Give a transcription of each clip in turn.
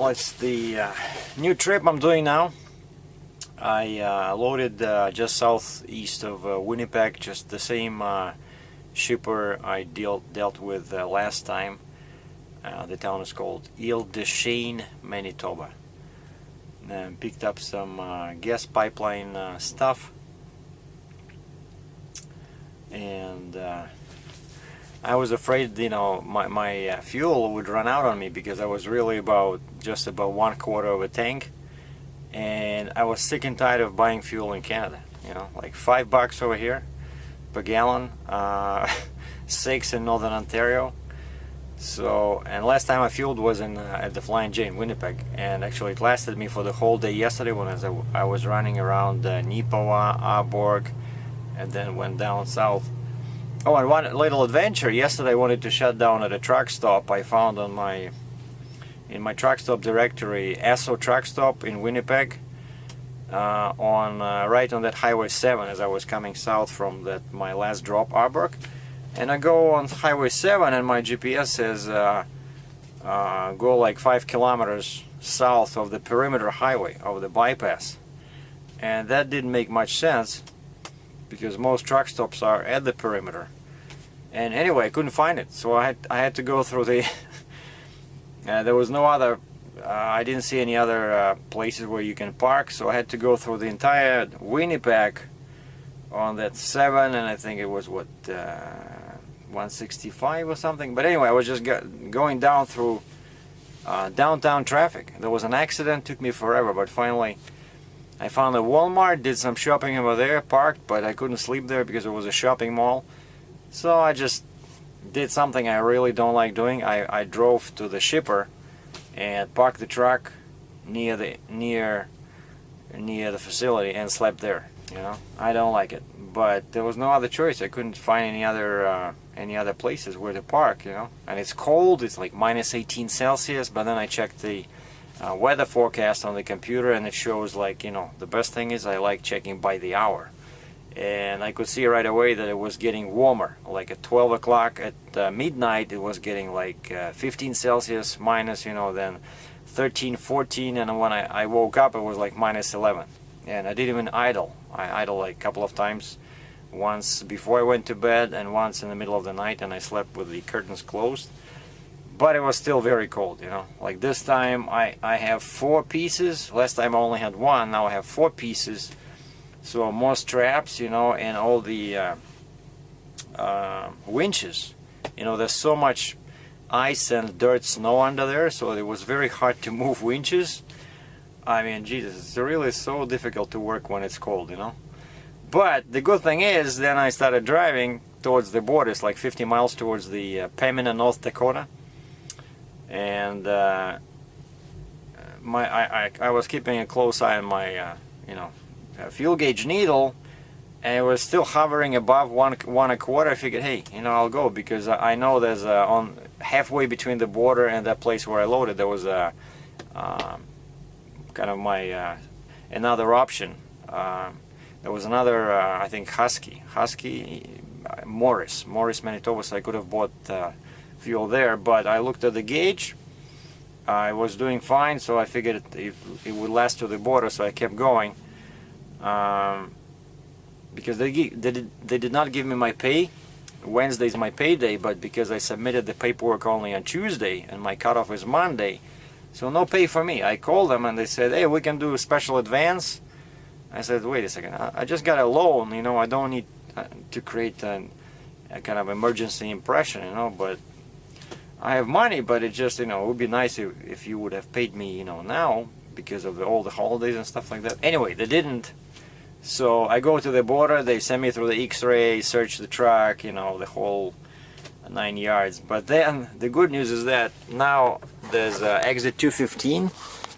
Well, it's the new trip I'm doing now. I loaded just southeast of Winnipeg, just the same shipper I dealt with last time. The town is called Ile-des-Chênes, Manitoba. And picked up some gas pipeline stuff, and I was afraid, you know, my fuel would run out on me, because I was really just about 1/4 of a tank, and I was sick and tired of buying fuel in Canada. You know, like $5 over here per gallon, 6 in Northern Ontario. So, and last time I fueled was at the Flying J in Winnipeg, and actually it lasted me for the whole day yesterday when I was running around Nipawa, Aalborg, and then went down south. Oh, and one little adventure. Yesterday I wanted to shut down at a truck stop. I found in my truck stop directory Esso truck stop in Winnipeg, right on that Highway 7 as I was coming south from my last drop, Aalborg. And I go on Highway 7 and my GPS says go like 5 kilometers south of the perimeter highway, of the bypass. And that didn't make much sense, because most truck stops are at the perimeter. And anyway, I couldn't find it, so I had to go through the there was no other I didn't see any other places where you can park, so I had to go through the entire Winnipeg on that 7, and I think it was what 165 or something. But anyway, I was just going down through downtown traffic. There was an accident, took me forever, but finally I found a Walmart, did some shopping over there, parked, but I couldn't sleep there because it was a shopping mall. So I just did something I really don't like doing. I drove to the shipper and parked the truck near the facility and slept there. You know, I don't like it, but there was no other choice. I couldn't find any other places where to park. You know, and it's cold. It's like -18 Celsius. But then I checked the weather forecast on the computer, and it shows, like, you know, the best thing is I like checking by the hour, and I could see right away that it was getting warmer. Like at 12 o'clock at midnight, it was getting like 15 Celsius minus, you know, then 13, 14, and when I woke up, it was like -11. And I didn't even idle. I idled like a couple of times, once before I went to bed and once in the middle of the night, and I slept with the curtains closed. But it was still very cold, you know. Like this time I have 4 pieces. Last time I only had 1, now I have 4 pieces. So more straps, you know, and all the winches. You know, there's so much ice and dirt, snow under there, so it was very hard to move winches. I mean, Jesus, it's really so difficult to work when it's cold, you know. But the good thing is, then I started driving towards the border. It's like 50 miles towards the Pembina, North Dakota. And I was keeping a close eye on my, you know, fuel gauge needle, and it was still hovering above 1.25. I figured, hey, you know, I'll go, because I know there's on halfway between the border and that place where I loaded, there was a kind of my another option. There was another, I think, Husky, Morris, Manitoba, so I could have bought fuel there. But I looked at the gauge, I was doing fine, so I figured it would last to the border, so I kept going. Because they did not give me my pay. Wednesday's my payday, but because I submitted the paperwork only on Tuesday and my cutoff is Monday, so no pay for me. I called them and they said, hey, we can do a special advance. I said, wait a second, I just got a loan, you know, I don't need to create a kind of emergency impression, you know, but I have money, but it just, you know, it would be nice if you would have paid me, you know, now, because of all the holidays and stuff like that. Anyway, they didn't. So I go to the border, they send me through the X-ray, search the truck, you know, the whole 9 yards. But then the good news is that now there's exit 215,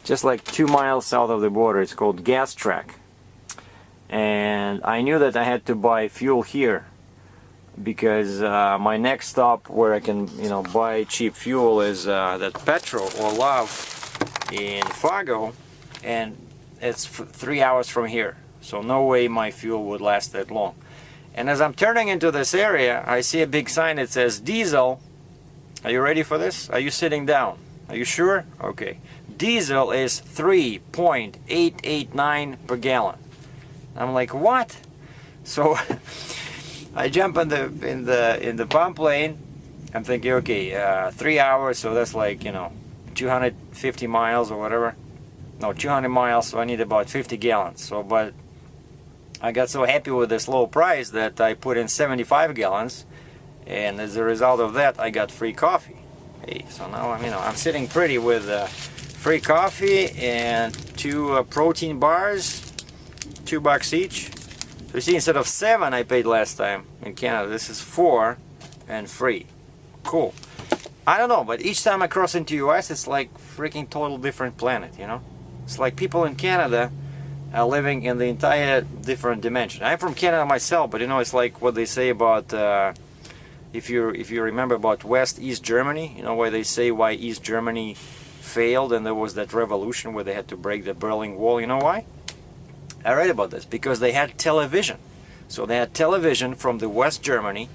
just like 2 miles south of the border. It's called Gas Track. And I knew that I had to buy fuel here, because my next stop where I can, you know, buy cheap fuel is that Petro or Love in Fargo, and it's 3 hours from here. So no way my fuel would last that long. And as I'm turning into this area, I see a big sign that says diesel. Are you ready for this? Are you sitting down? Are you sure? Okay. diesel is 3.889 per gallon. I'm like, what? So I jump in the pump lane. I'm thinking, okay, 3 hours, so that's like, you know, 250 miles or whatever. No, 200 miles, so I need about 50 gallons. So, but I got so happy with this low price that I put in 75 gallons, and as a result of that, I got free coffee. Hey, so now I'm, you know, I'm sitting pretty with free coffee and 2 protein bars, $2 each. So you see, instead of 7 I paid last time in Canada, this is 4 and free. Cool. I don't know, but each time I cross into US, it's like freaking total different planet, you know? It's like people in Canada are living in the entire different dimension. I'm from Canada myself, but you know, it's like what they say about if you remember about West-East Germany, you know, where they say why East Germany failed and there was that revolution where they had to break the Berlin Wall. You know why? I read about this because they had television. So they had television from the West Germany,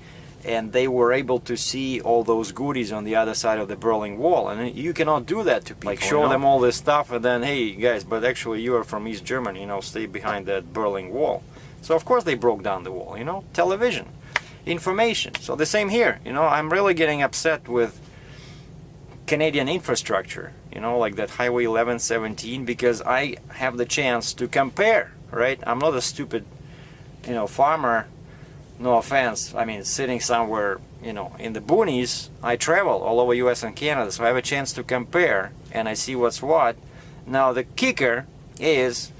and they were able to see all those goodies on the other side of the Berlin Wall. And you cannot do that to people. Like show them all this stuff and then, hey guys, but actually you are from East Germany, you know, stay behind that Berlin Wall. So of course they broke down the wall, you know, television, information. So the same here, you know, I'm really getting upset with Canadian infrastructure, you know, like that Highway 1117, because I have the chance to compare, right? I'm not a stupid, you know, farmer. No offense, I mean, sitting somewhere, you know, in the boonies. I travel all over US and Canada, so I have a chance to compare, and I see what's what. Now, the kicker is,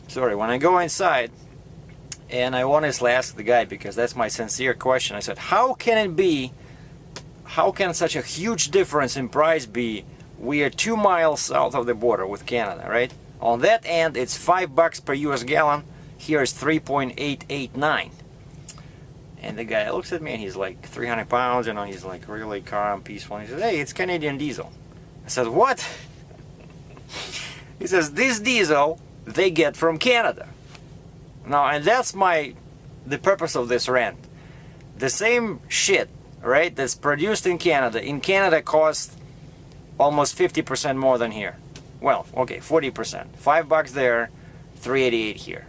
sorry, when I go inside, and I honestly ask the guy, because that's my sincere question, I said, how can it be, how can such a huge difference in price be? We are 2 miles south of the border with Canada, right? On that end, it's $5 per US gallon. Here is 3.889. And the guy looks at me and he's like 300 pounds, you know, he's like really calm, peaceful. And he says, hey, it's Canadian diesel. I said, what? He says, this diesel they get from Canada. Now, and that's the purpose of this rant. The same shit, right, that's produced in Canada costs almost 50% more than here. Well, okay, 40%. $5 there, $3.88 here.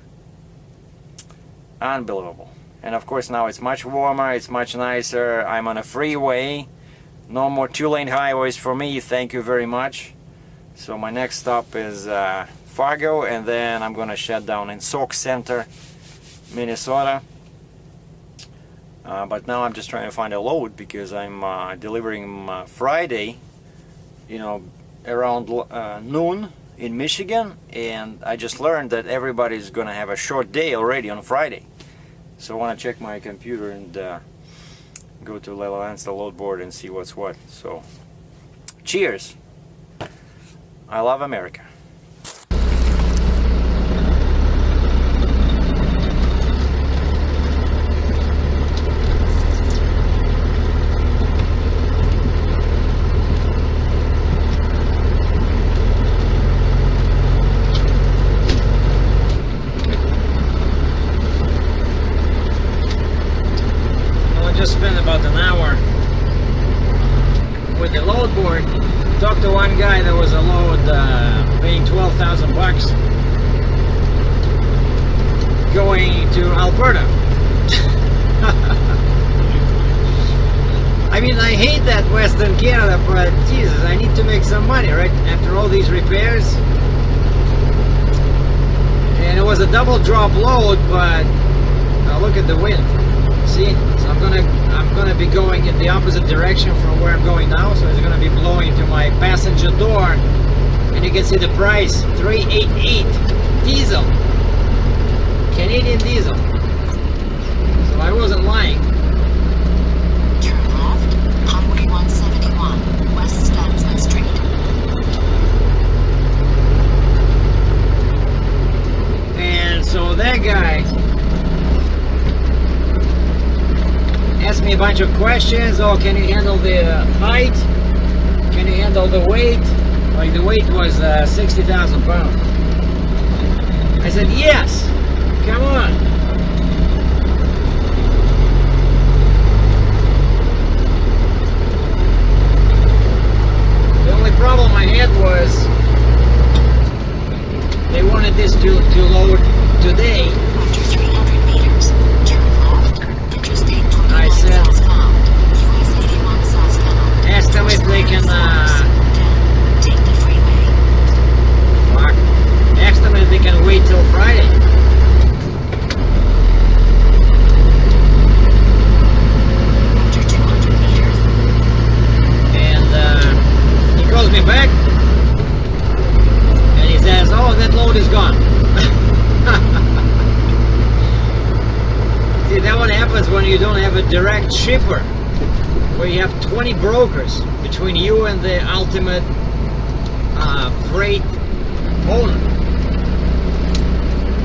Unbelievable. And of course now it's much warmer, it's much nicer. I'm on a freeway. No more 2-lane highways for me, thank you very much. So my next stop is Fargo, and then I'm gonna shut down in Sauk Centre, Minnesota. But now I'm just trying to find a load because I'm delivering Friday, you know, around noon in Michigan, and I just learned that everybody's gonna have a short day already on Friday. So I want to check my computer and go to Rants, the load board, and see what's what. So, cheers! I love America. Spent about an hour with the load board. Talked to one guy that was a load paying $12,000 going to Alberta. I mean, I hate that Western Canada, but Jesus, I need to make some money, right? After all these repairs. And it was a double drop load, but look at the wind. See, so I'm gonna be going in the opposite direction from where I'm going now, so it's gonna be blowing to my passenger door, and you can see the price, $3.88 diesel, Canadian diesel. So I wasn't lying. Turn left, Highway 171, West Stansman Street. And so that guy asked me a bunch of questions. Oh, can you handle the height? Can you handle the weight? Like the weight was 60,000 pounds. I said, yes, come on. The only problem I had was expect this to load today. After 300 meters, turn left. Interstate 21 I said, southbound. US 81 southbound. ask them if they can, Then take the freeway. fuck. Ask them if they can wait till Friday. After 200 meters, And he calls me back. And he says, oh, that load is gone. See, that what happens when you don't have a direct shipper, where you have 20 brokers between you and the ultimate freight owner.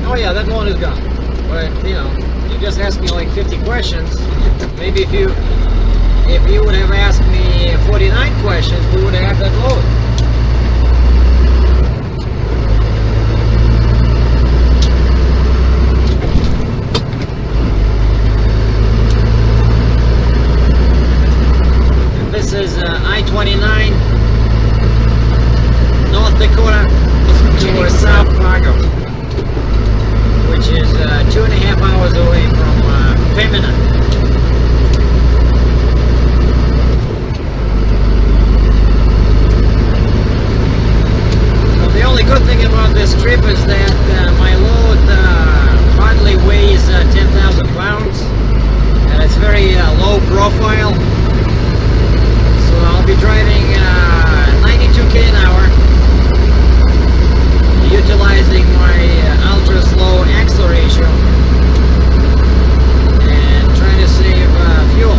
Oh yeah, that load is gone. But you know, you're just asking like 50 questions. Maybe if you would have asked me 49 questions, we would have that load. This is I-29, North Dakota to South Fargo, which is 2.5 hours away from Pembina. So the only good thing about this trip is that my load hardly weighs 10,000 pounds, and it's very low profile. So I'll be driving 92k an hour, utilizing my ultra slow axle ratio and trying to save fuel.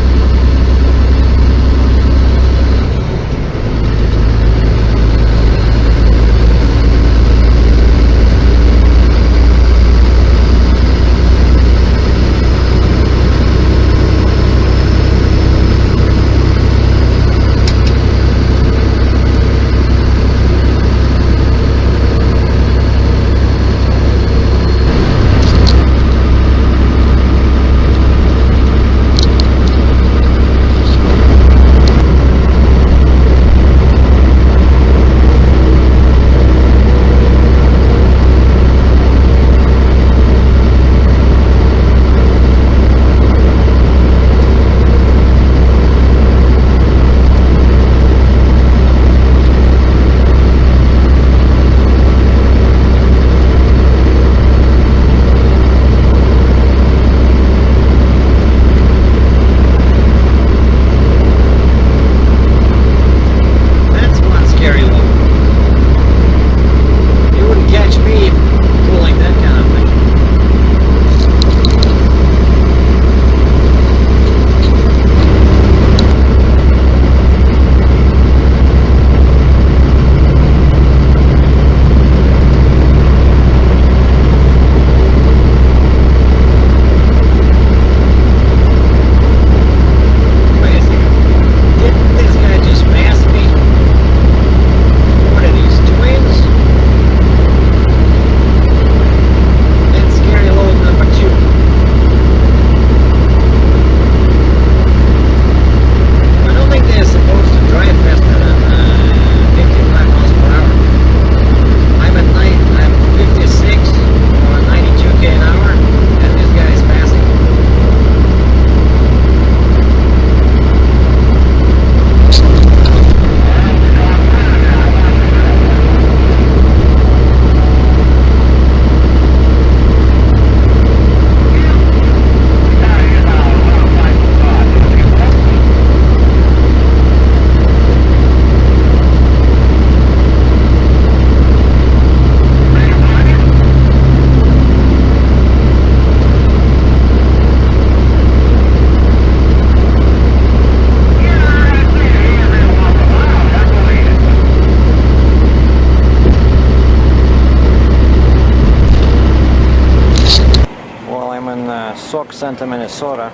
Sauk Centre, Minnesota,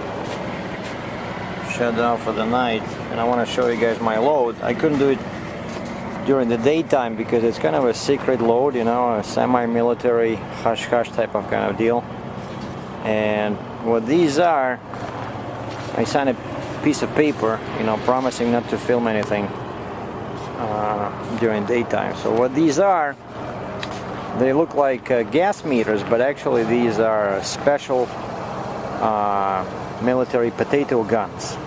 shut down for the night, and I want to show you guys my load. I couldn't do it during the daytime because it's kind of a secret load, you know, a semi-military hush-hush type of kind of deal. And what these are, I signed a piece of paper, you know, promising not to film anything during daytime. So what these are They look like gas meters, but actually these are special military potato guns.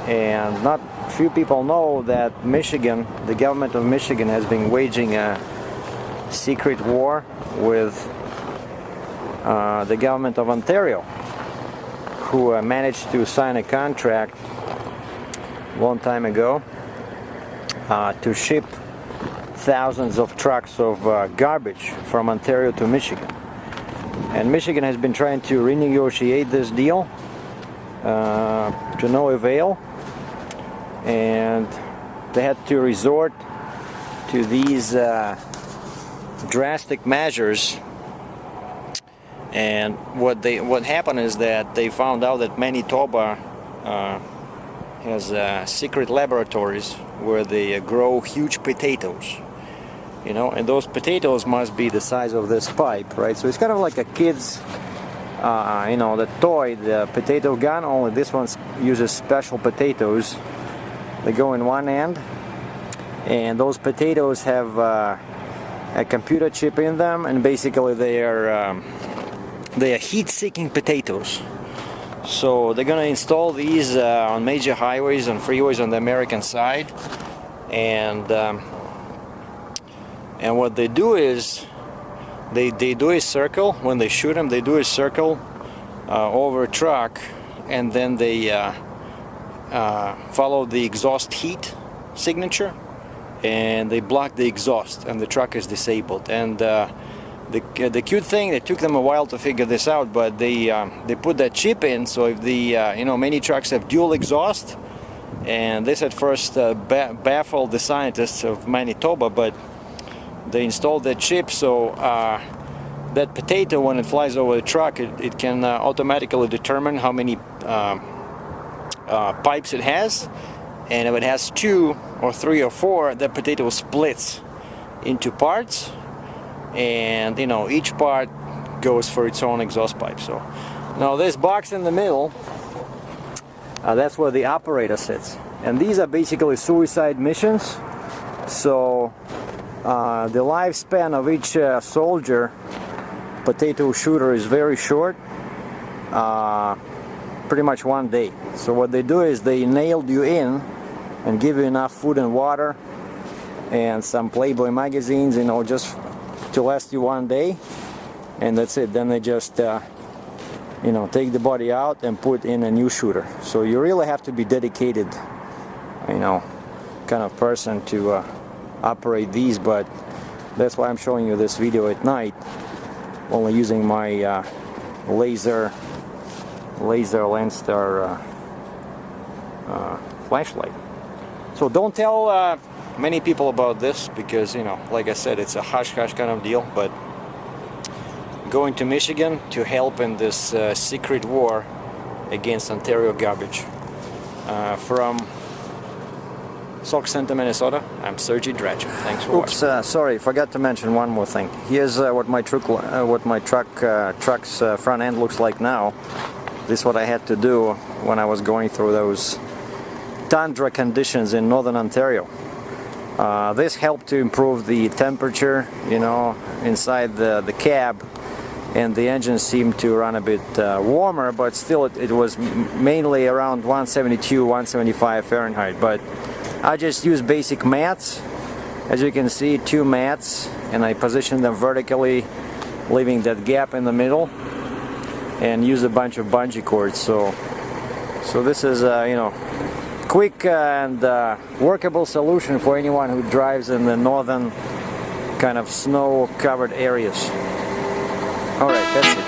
And not few people know that Michigan, the government of Michigan, has been waging a secret war with the government of Ontario, who managed to sign a contract a long time ago to ship thousands of trucks of garbage from Ontario to Michigan. And Michigan has been trying to renegotiate this deal to no avail, and they had to resort to these drastic measures. And what happened is that they found out that Manitoba has secret laboratories where they grow huge potatoes, you know, and those potatoes must be the size of this pipe, right? So it's kind of like a kid's, you know, the toy, the potato gun, only this one uses special potatoes. They go in one end, and those potatoes have a computer chip in them, and basically they are heat-seeking potatoes. So they're going to install these on major highways and freeways on the American side, and what they do is they do a circle. When they shoot them, they do a circle over a truck, and then they follow the exhaust heat signature, and they block the exhaust, and the truck is disabled. And the cute thing, it took them a while to figure this out, but they put that chip in, so if the you know, many trucks have dual exhaust, and this at first baffled the scientists of Manitoba, but they installed that chip, so that potato, when it flies over the truck, it can automatically determine how many pipes it has, and if it has 2 or 3 or 4, that potato splits into parts, and you know, each part goes for its own exhaust pipe. So now this box in the middle, that's where the operator sits, and these are basically suicide missions. So the lifespan of each soldier potato shooter is very short, pretty much 1 day. So what they do is they nailed you in and give you enough food and water and some Playboy magazines, you know, just to last you 1 day, and that's it. Then they just you know, take the body out and put in a new shooter. So you really have to be dedicated, you know, kind of person to operate these, but that's why I'm showing you this video at night, only using my laser Landstar flashlight. So don't tell many people about this, because, you know, like I said, it's a hush-hush kind of deal, but going to Michigan to help in this secret war against Ontario garbage. From Sauk Centre, Minnesota, I'm Sergie Dratchev. Thanks for watching. Sorry, forgot to mention one more thing. Here's what my truck's front end looks like now. This is what I had to do when I was going through those tundra conditions in northern Ontario. This helped to improve the temperature, you know, inside the cab, and the engine seemed to run a bit warmer, but still it was mainly around 172, 175 Fahrenheit. But I just used basic mats, as you can see, 2 mats, and I positioned them vertically, leaving that gap in the middle, and used a bunch of bungee cords. So this is you know, quick and workable solution for anyone who drives in the northern kind of snow-covered areas. All right, that's it.